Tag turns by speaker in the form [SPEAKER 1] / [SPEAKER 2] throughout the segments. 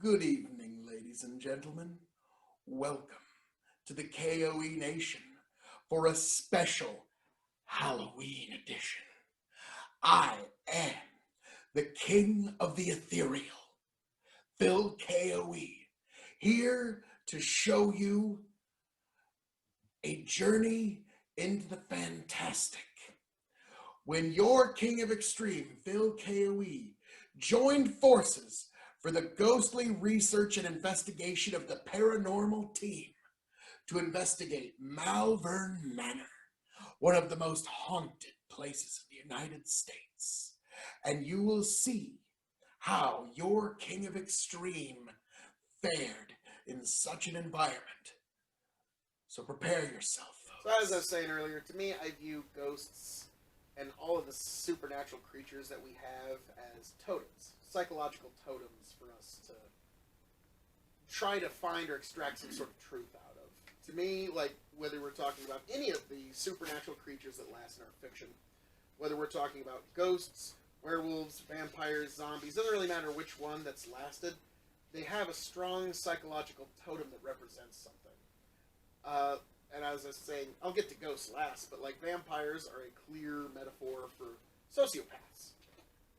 [SPEAKER 1] Good evening, ladies and gentlemen. Welcome to the K.O.E. Nation for a special Halloween edition. I am the King of the Ethereal, Phil K.O.E., here to show you a journey into the fantastic. When your King of Extreme, Phil K.O.E., joined forces for the ghostly research and investigation of the paranormal team to investigate Malvern Manor, one of the most haunted places in the United States. And you will see how your King of Extreme fared in such an environment. So prepare yourself, folks.
[SPEAKER 2] So as I was saying earlier, to me, I view ghosts and all of the supernatural creatures that we have as totems, psychological totems for us to try to find or extract some sort of truth out of. To me, like, whether we're talking about any of the supernatural creatures that last in our fiction, whether we're talking about ghosts, werewolves, vampires, zombies, doesn't really matter which one that's lasted, they have a strong psychological totem that represents something. And as I was saying, I'll get to ghosts last, but like vampires are a clear metaphor for sociopaths.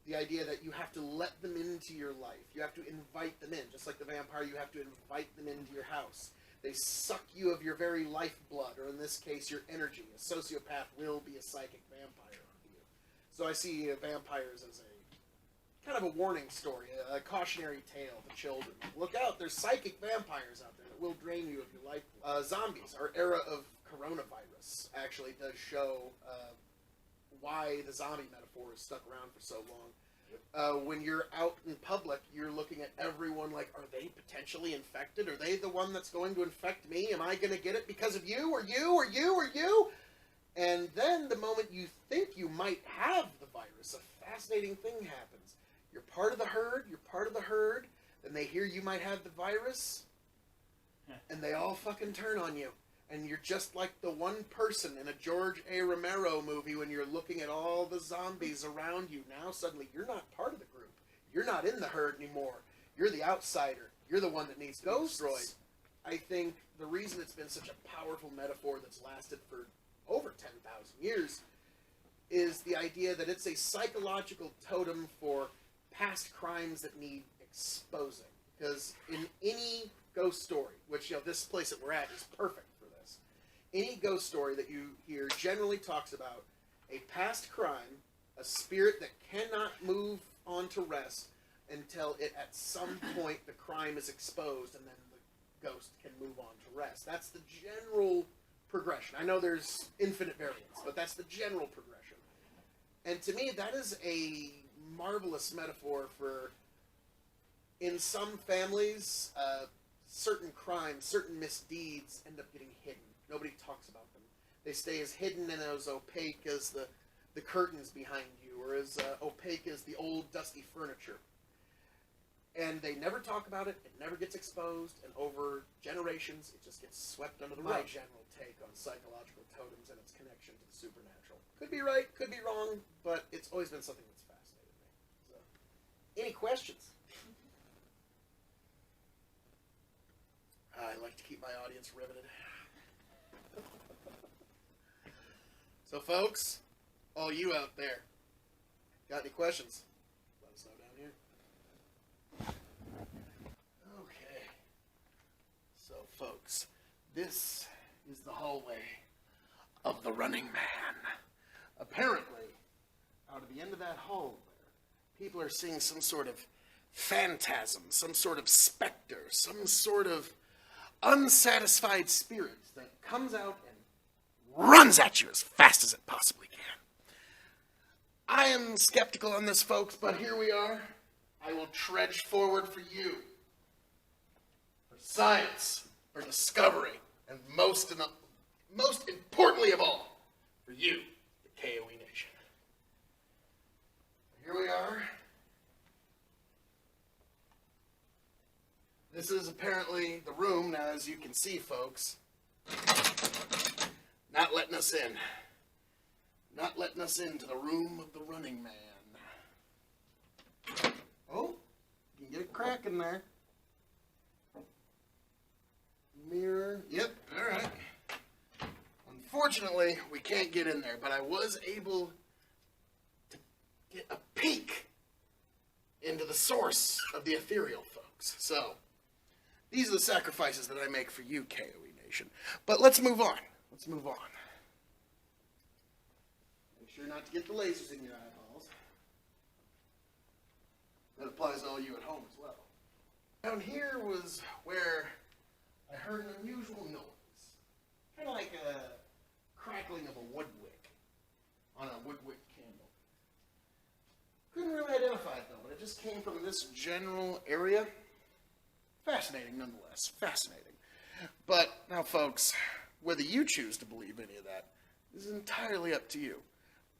[SPEAKER 2] The idea that you have to let them into your life. You have to invite them in. Just like the vampire, you have to invite them into your house. They suck you of your very lifeblood, or in this case, your energy. A sociopath will be a psychic vampire onto you. So I see vampires as a kind of a warning story, a cautionary tale to children. Look out, there's psychic vampires out there that will drain you of your life. Zombies, our era of coronavirus, actually does show why the zombie metaphor is stuck around for so long. When you're out in public, you're looking at everyone like, are they potentially infected? Are they the one that's going to infect me? Am I going to get it because of you, or you, or you, or you? And then the moment you think you might have the virus, a fascinating thing happens. You're part of the herd, then they hear you might have the virus, and they all fucking turn on you. And you're just like the one person in a George A. Romero movie when you're looking at all the zombies around you. Now suddenly you're not part of the group. You're not in the herd anymore. You're the outsider. You're the one that needs to be destroyed. I think the reason it's been such a powerful metaphor that's lasted for over 10,000 years is the idea that it's a psychological totem for past crimes that need exposing. Because in any ghost story, which, this place that we're at is perfect for this, any ghost story that you hear generally talks about a past crime, a spirit that cannot move on to rest until it at some point the crime is exposed, and then the ghost can move on to rest. That's the general progression. I know there's infinite variants, but that's the general progression. And to me, that is a marvelous metaphor for, in some families, certain crimes, certain misdeeds end up getting hidden. Nobody talks about them. They stay as hidden and as opaque as the curtains behind you, or as opaque as the old dusty furniture. And they never talk about it, it never gets exposed, and over generations, it just gets swept under the rug. My general take on psychological totems and its connection to the supernatural. Could be right, could be wrong, but it's always been something that's fascinated me. So, any questions? I like to keep my audience riveted. So, folks, all you out there, got any questions? Let us know down here. Okay. So, folks, this is the hallway of the Running Man. Apparently, out of the end of that hall there, people are seeing some sort of phantasm, some sort of specter, some sort of unsatisfied spirit that comes out and runs at you as fast as it possibly can. I am skeptical on this, folks, but here we are. I will trudge forward for you. For science, for discovery, and most importantly of all, for you, the K.O.E. Nation. Here we are. This is apparently the room. Now, as you can see, folks, not letting us in. Not letting us into the room of the Running Man. Oh, you can get a crack in there.
[SPEAKER 1] mirror. Yep, alright. Unfortunately, we can't get in there, but I was able to get a peek into the source of the Ethereal, folks. So, these are the sacrifices that I make for you, K.O.E. Nation. But let's move on. Let's move on. Make sure not to get the lasers in your eyeballs. That applies to all you at home as well. Down here was where I heard an unusual noise. Kind of like a crackling of a wood wick on a wood wick candle. Couldn't really identify it though, but it just came from this general area. Fascinating nonetheless. Fascinating. But now folks, whether you choose to believe any of that is entirely up to you.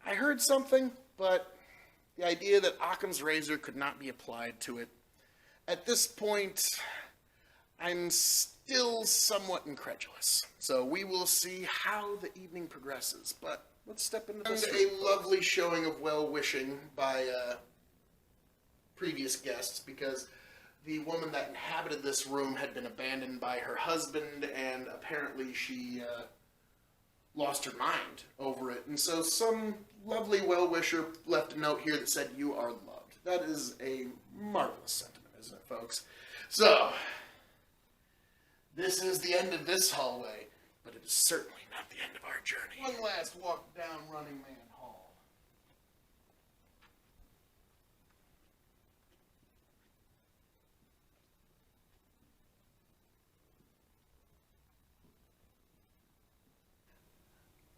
[SPEAKER 1] I heard something, but the idea that Occam's razor could not be applied to it, at this point, I'm still somewhat incredulous. So we will see how the evening progresses, but let's step into this. A lovely showing of well-wishing by previous guests, because the woman that inhabited this room had been abandoned by her husband, and apparently she lost her mind over it. And so some lovely well-wisher left a note here that said, "You are loved." That is a marvelous sentiment, isn't it, folks? So, this is the end of this hallway, but it is certainly not the end of our journey. One last walk down Running Man Hall.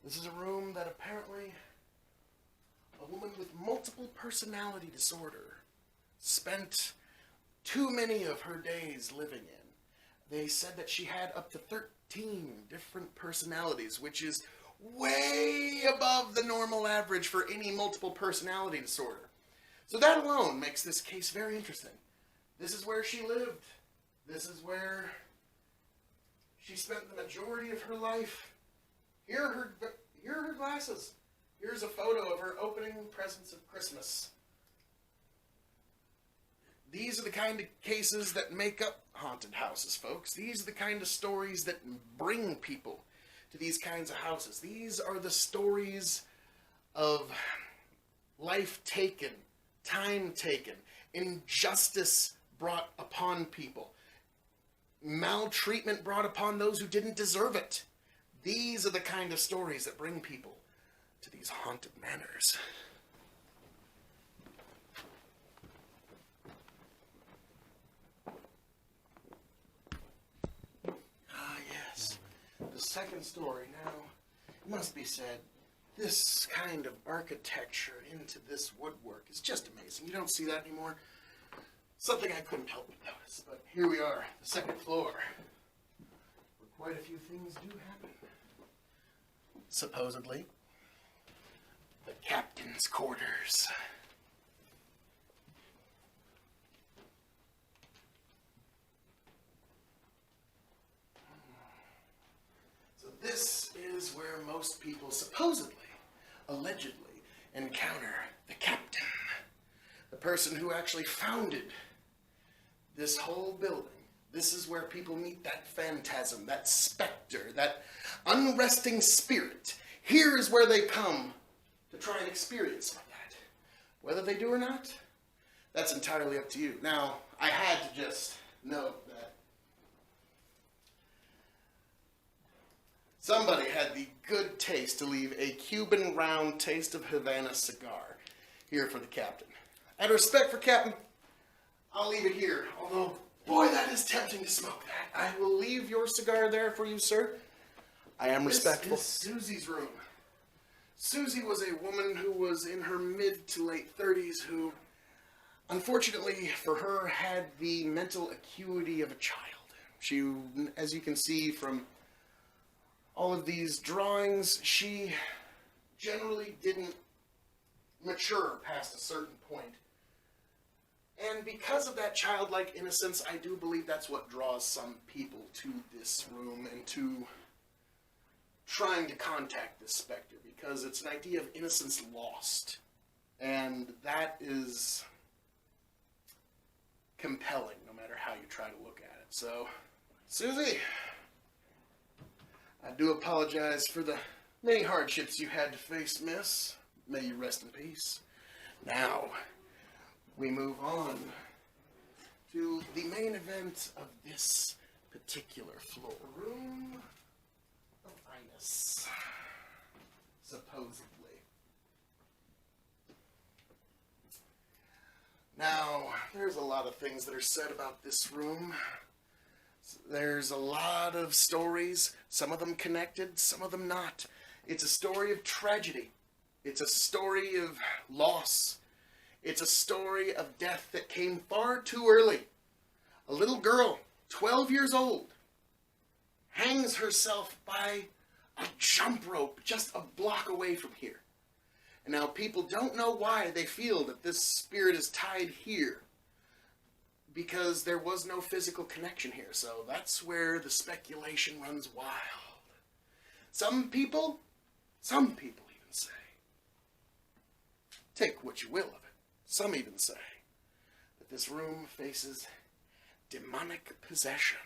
[SPEAKER 1] This is a room that apparently a woman with multiple personality disorder spent too many of her days living in. They said that she had up to 13 different personalities, which is way above the normal average for any multiple personality disorder. So that alone makes this case very interesting. This is where she lived. This is where she spent the majority of her life. Here are her glasses. Here's a photo of her opening presents of Christmas. These are the kind of cases that make up haunted houses, folks. These are the kind of stories that bring people to these kinds of houses. These are the stories of life taken, time taken, injustice brought upon people, maltreatment brought upon those who didn't deserve it. These are the kind of stories that bring people to these haunted manors. Ah, yes. The second story. Now, it must be said, this kind of architecture into this woodwork is just amazing. You don't see that anymore. Something I couldn't help but notice. But here we are, the second floor, where quite a few things do happen. Supposedly, the captain's quarters. So this is where most people supposedly, allegedly, encounter the captain. The person who actually founded this whole building. This is where people meet that phantasm, that specter, that unresting spirit. Here is where they come to try and experience some of that. Whether they do or not, that's entirely up to you. Now, I had to just note that somebody had the good taste to leave a Cuban round Taste of Havana cigar here for the captain. Out of respect for Captain, I'll leave it here, although, boy, that is tempting to smoke that. I will leave your cigar there for you, sir. I am respectful. This is Suzies Room. Susie was a woman who was in her mid to late 30s who, unfortunately for her, had the mental acuity of a child. She, as you can see from all of these drawings, she generally didn't mature past a certain point. And because of that childlike innocence, I do believe that's what draws some people to this room and to trying to contact this specter, because it's an idea of innocence lost. And that is compelling, no matter how you try to look at it. So, Susie, I do apologize for the many hardships you had to face, miss. May you rest in peace. Now, we move on to the main event of this particular floor. Room of Highness, supposedly. Now, there's a lot of things that are said about this room. There's a lot of stories, some of them connected, some of them not. It's a story of tragedy. It's a story of loss. It's a story of death that came far too early. A little girl, 12 years old, hangs herself by a jump rope just a block away from here. And now people don't know why they feel that this spirit is tied here, because there was no physical connection here. So that's where the speculation runs wild. Some people even say, take what you will of it, some even say that this room faces demonic possession.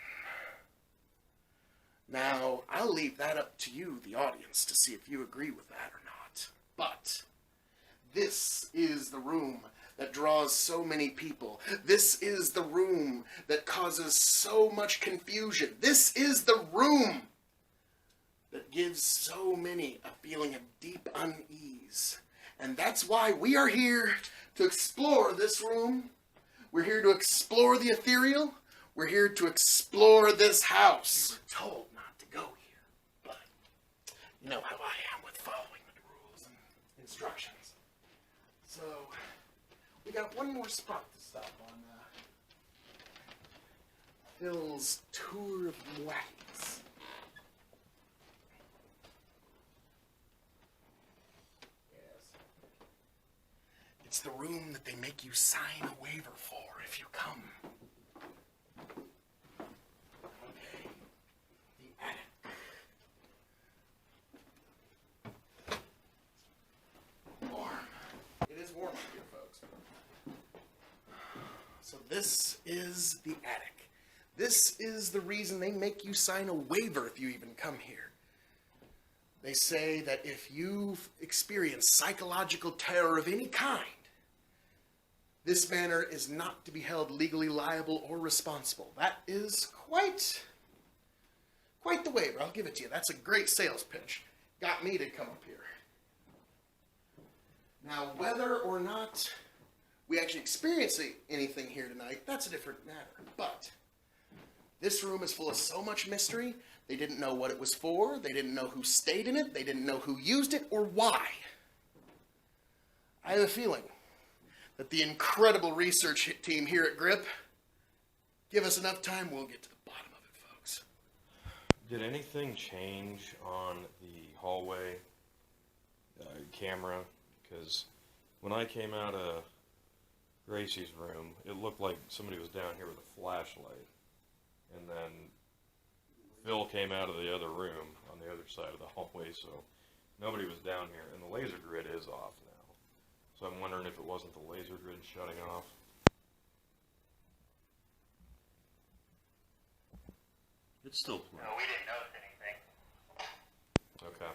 [SPEAKER 1] Now, I'll leave that up to you, the audience, to see if you agree with that or not. But this is the room that draws so many people. This is the room that causes so much confusion. This is the room that gives so many a feeling of deep unease. And that's why we are here to explore this room. We're here to explore the ethereal. We're here to explore this house. We were told not to go here, but you know how I am with following the rules and instructions. So, we got one more spot to stop on. Phil's Tour of Wackings. Yes. It's the room that they make you sign a waiver for if you come. Okay. The attic. Warm. It is warm up here, folks. So this is the attic. This is the reason they make you sign a waiver if you even come here. They say that if you've experienced psychological terror of any kind, this manor is not to be held legally liable or responsible. That is quite the waiver. I'll give it to you. That's a great sales pitch. Got me to come up here. Now, whether or not we actually experience anything here tonight, that's a different matter. But this room is full of so much mystery. They didn't know what it was for. They didn't know who stayed in it. They didn't know who used it or why. I have a feeling that the incredible research team here at GRIP, give us enough time, we'll get to the bottom of it, folks.
[SPEAKER 3] Did anything change on the hallway camera? Because when I came out of Gracie's room, it looked like somebody was down here with a flashlight. And then Phil came out of the other room on the other side of the hallway, so nobody was down here. And the laser grid is off now. So I'm wondering if it wasn't the laser grid shutting off. It's still playing.
[SPEAKER 4] No, we didn't notice anything.
[SPEAKER 3] Okay.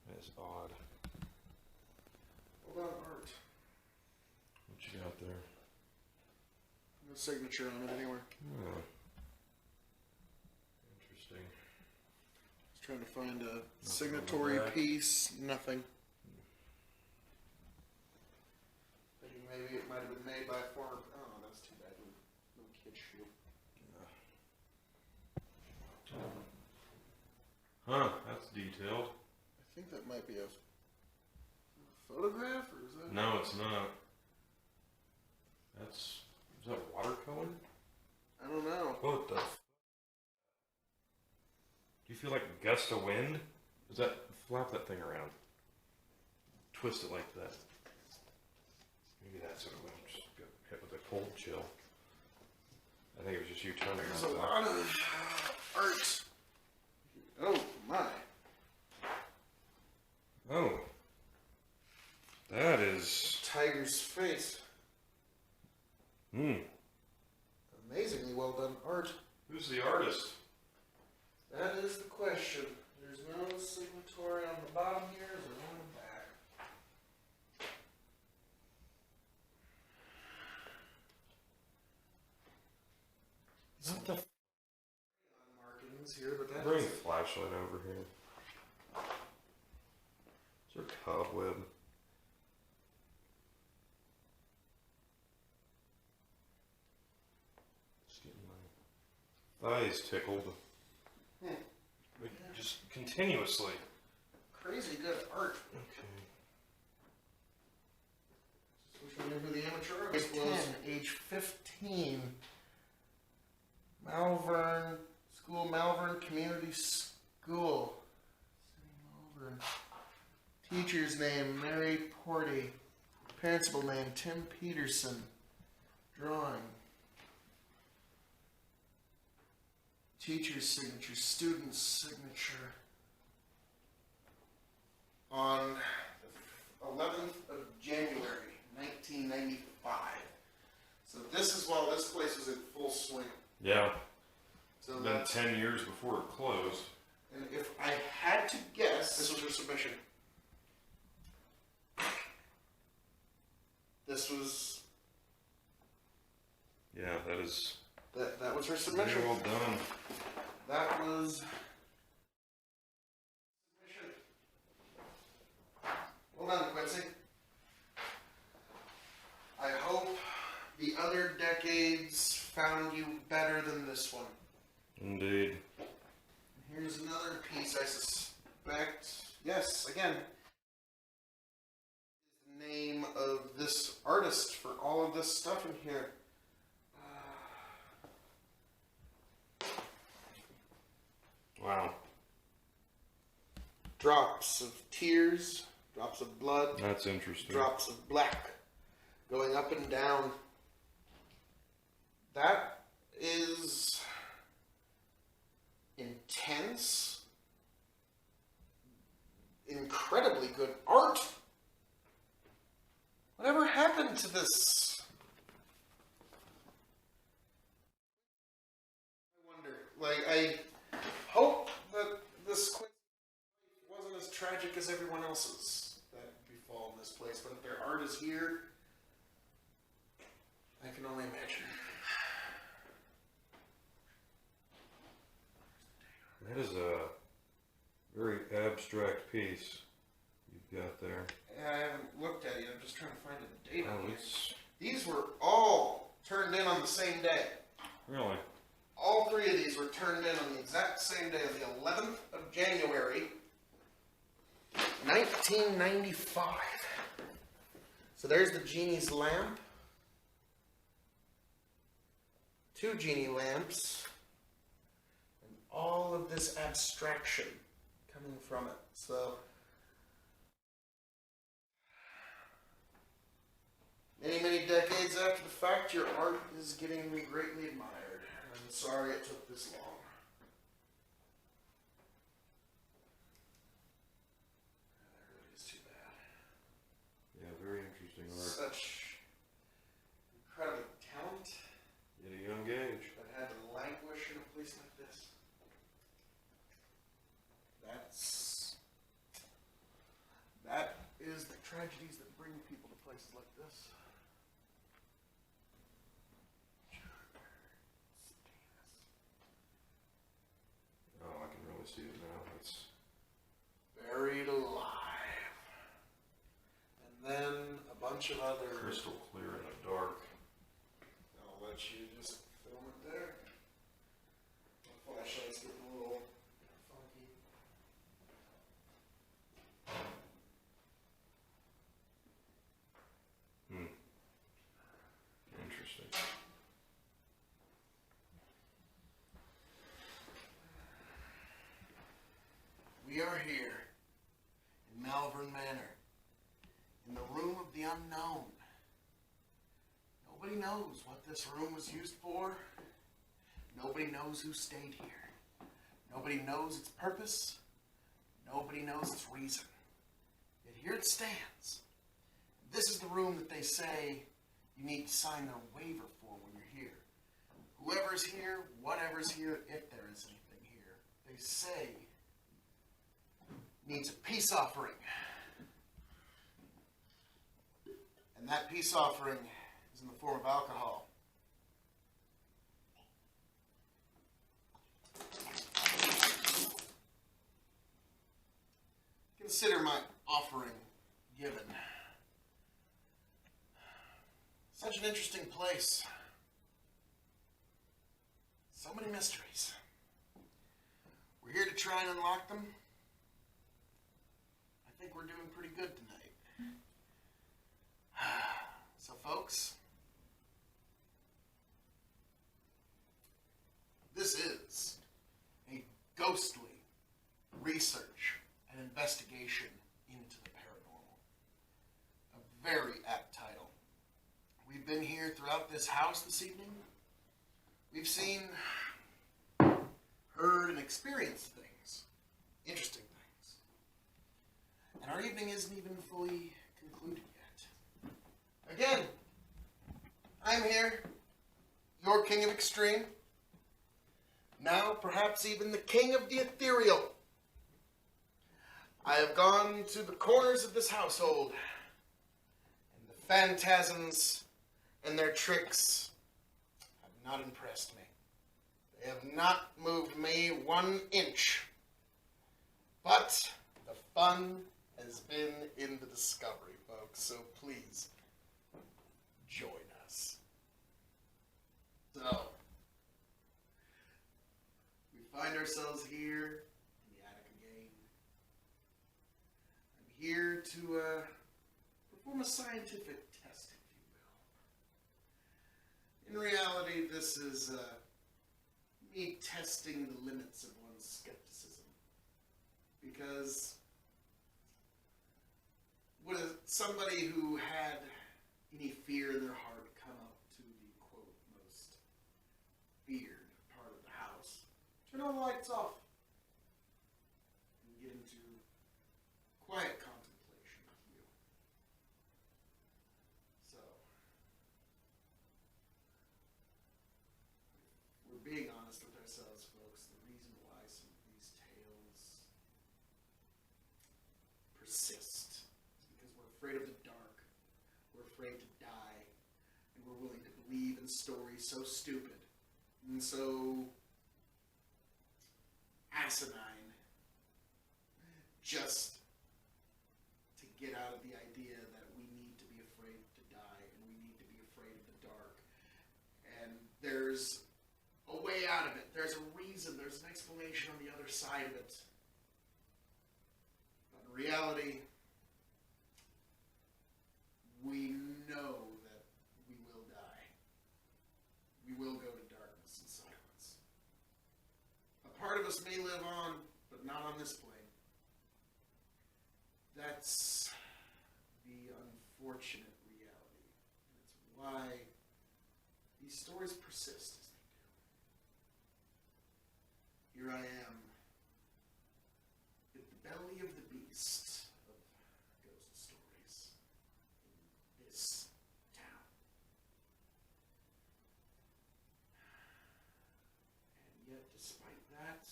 [SPEAKER 3] That's odd.
[SPEAKER 1] Hold on, Art.
[SPEAKER 3] What you got there?
[SPEAKER 1] No signature on it anywhere.
[SPEAKER 3] Oh. Interesting.
[SPEAKER 1] Just trying to find a signatory piece. Nothing. Thinking maybe it might have been made by a former. Oh, that's too bad. No kid shoe.
[SPEAKER 3] Huh, that's detailed.
[SPEAKER 1] I think that might be a photograph, or is that?
[SPEAKER 3] No, it's not. Is that watercolor?
[SPEAKER 1] I don't know.
[SPEAKER 3] What the f? Do you feel like a gust of wind? Does that flap that thing around? Twist it like that. Maybe that's what it was. Just got hit with a cold chill. I think it was just you turning
[SPEAKER 1] There's
[SPEAKER 3] that
[SPEAKER 1] a
[SPEAKER 3] thing.
[SPEAKER 1] lot of art. Oh my.
[SPEAKER 3] Oh. That is...
[SPEAKER 1] Tiger's face.
[SPEAKER 3] Hmm.
[SPEAKER 1] Amazingly well done art.
[SPEAKER 3] Who's the artist?
[SPEAKER 2] That is the question. There's no signatory on the bottom here, there's one on the back.
[SPEAKER 3] What the?
[SPEAKER 2] Markings here, but that
[SPEAKER 3] Bring
[SPEAKER 2] is
[SPEAKER 3] the flashlight over here. Is there a cobweb? Just getting my thighs tickled. Like, just continuously.
[SPEAKER 2] crazy good art.
[SPEAKER 3] Okay.
[SPEAKER 2] Just wish we knew who the amateur artist was. Age 15. Malvern School, Malvern Community School. Malvern. Teacher's name, Mary Porty. Principal name, Tim Peterson. Drawing. Teacher's signature, student's signature. On the 11th of January, 1995. So this is while this place was in full swing.
[SPEAKER 3] Yeah.
[SPEAKER 2] So
[SPEAKER 3] It's been
[SPEAKER 2] that's,
[SPEAKER 3] 10 years before it closed.
[SPEAKER 2] and if I had to guess, this was her submission. This was,
[SPEAKER 3] Yeah, that is
[SPEAKER 2] that was her
[SPEAKER 3] very
[SPEAKER 2] submission.
[SPEAKER 3] well done.
[SPEAKER 2] That was submission. Well done, Quincy. I hope the other decades found you better than this one.
[SPEAKER 3] Indeed.
[SPEAKER 2] Here's another piece I suspect. Yes, again. Is the name of this artist for all of this stuff in here.
[SPEAKER 3] Wow.
[SPEAKER 2] Drops of tears, drops of blood,
[SPEAKER 3] That's interesting.
[SPEAKER 2] drops of black going up and down. That is intense, incredibly good art. Whatever happened to this? I wonder. Like, I hope that this Quincy wasn't as tragic as everyone else's that befall in this place. But if their art is here, I can only imagine.
[SPEAKER 3] That is a very abstract piece you've got there.
[SPEAKER 2] I haven't looked at it. I'm just trying to find a date on
[SPEAKER 3] Oh,
[SPEAKER 2] here.
[SPEAKER 3] it's
[SPEAKER 2] These were all turned in on the same day.
[SPEAKER 3] really.
[SPEAKER 2] All three of these were turned in on the exact same day, of the 11th of January, 1995. So there's the genie's lamp. 2 genie lamps. And all of this abstraction coming from it. So many, many decades after the fact, your art is getting greatly admired. I'm sorry it took this long. That really is too bad.
[SPEAKER 3] Yeah, very interesting art.
[SPEAKER 2] Such incredible talent
[SPEAKER 3] At a young age.
[SPEAKER 2] that had to languish in a place like this. That is the tragedies that bring people to places like this.
[SPEAKER 3] Oh, I can really see it now. It's
[SPEAKER 2] Buried alive. And then a bunch of other.
[SPEAKER 3] crystal clear in the dark.
[SPEAKER 2] I'll let you just film it there. The flashlight's getting a little funky.
[SPEAKER 3] Interesting.
[SPEAKER 2] We are here in Malvern Manor, in the room of the unknown. Nobody knows what this room was used for. Nobody knows who stayed here. Nobody knows its purpose. Nobody knows its reason. Yet here it stands. This is the room that they say you need to sign their waiver for when you're here. Whoever's here, whatever's here, if there is anything here, they they say, needs a peace offering. And that peace offering is in the form of alcohol. Consider my offering given. Such an interesting place. So many mysteries. We're here to try and unlock them. I think we're doing pretty good tonight. So, folks, this is a ghostly research and investigation into the paranormal. A very apt title. We've been here throughout this house this evening. We've seen, heard, and experienced things. Interesting things. And our evening isn't even fully concluded yet. Again, I'm here, your king of extreme. Now, perhaps even the king of the ethereal. I have gone to the corners of this household, and the phantasms and their tricks have not impressed me. They have not moved me 1 inch. But the fun has been in the discovery, folks, so please join us. So, we find ourselves here in the attic again. I'm here to perform a scientific test, if you will. In reality, this is me testing the limits of one's skepticism. Because would somebody who had any fear in their heart come up to the, quote, most feared part of the house, turn all the lights off, and get into quiet contemplation with you? So, we're being honest with ourselves, folks. The reason why some of these tales persist is because we're afraid of the dark, we're afraid to die, and we're willing to believe in stories so stupid and so asinine just to get out of the idea that we need to be afraid to die and we need to be afraid of the dark. And there's a way out of it. There's a reason. There's an explanation on the other side of it. But in reality, we know that we will die. We will go to darkness and silence. A part of us may live on, but not on this plane. That's the unfortunate reality. And it's why these stories persist as they do. Here I am, at the belly of the beast of ghost stories in this town. And yet, despite that,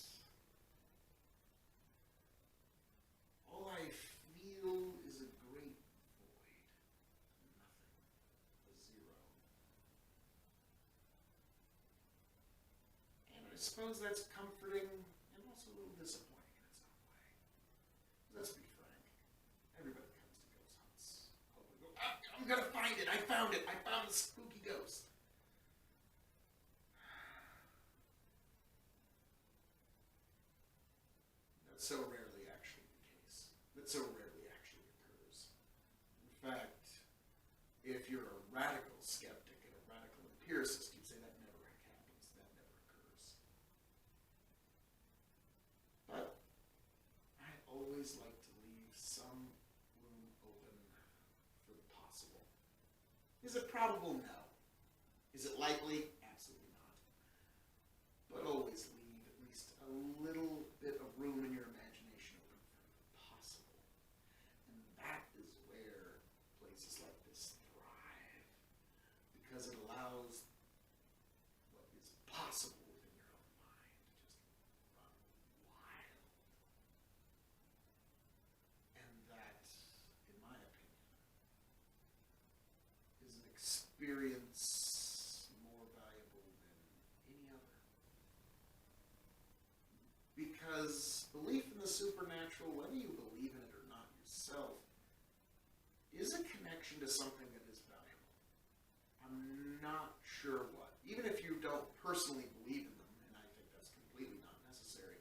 [SPEAKER 2] all I feel is a great void. Nothing. A zero. And I suppose that's comforting and also a little disappointing in its own way. Let's be frank. Everybody comes to ghost hunts. Hoping, I'm gonna find it. I found it. I found the spooky ghost. That's so rarely actually the case. That so rarely actually occurs. In fact, if you're a radical skeptic and a radical empiricist, you'd say that never happens. That never occurs. But I always like to leave some room open for the possible. Is it probable? No. Is it likely? Absolutely not. But always leave at least a little bit of room in your imagination open for the possible. And that is where places like this thrive. Because it allows what is possible within your own mind to just run supernatural, whether you believe in it or not yourself, is a connection to something that is valuable. I'm not sure what. Even if you don't personally believe in them, and I think that's completely not necessary,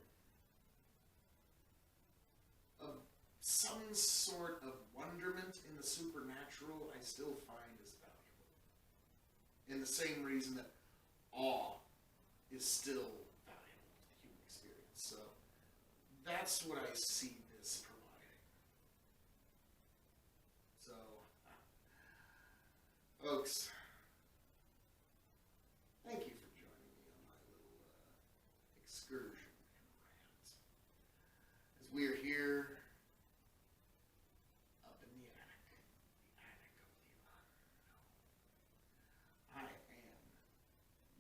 [SPEAKER 2] of some sort of wonderment in the supernatural I still find is valuable. In the same reason that awe is still valuable to the human experience. So that's what I see this providing. So, folks, thank you for joining me on my little excursion and rant. As we are here up in the attic of the unknown. I am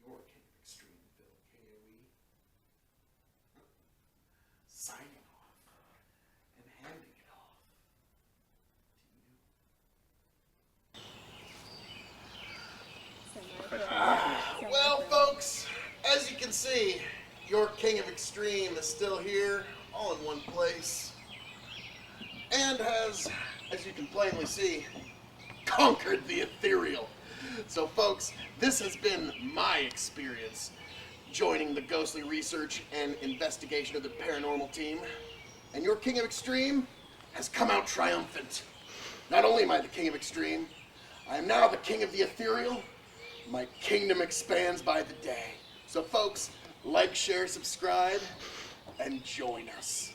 [SPEAKER 2] your King of Extreme, Phil K.O.E. Signing off and handing it off to you. Well, folks, as you can see, your King of Extreme is still here, all in one place, and has, as you can plainly see, conquered the Ethereal. So, folks, this has been my experience joining the ghostly research and investigation of the paranormal team, and your King of Extreme has come out triumphant. Not only am I the King of Extreme, I am now the King of the Ethereal. My kingdom expands by the day. So folks, like, share, subscribe, and join us.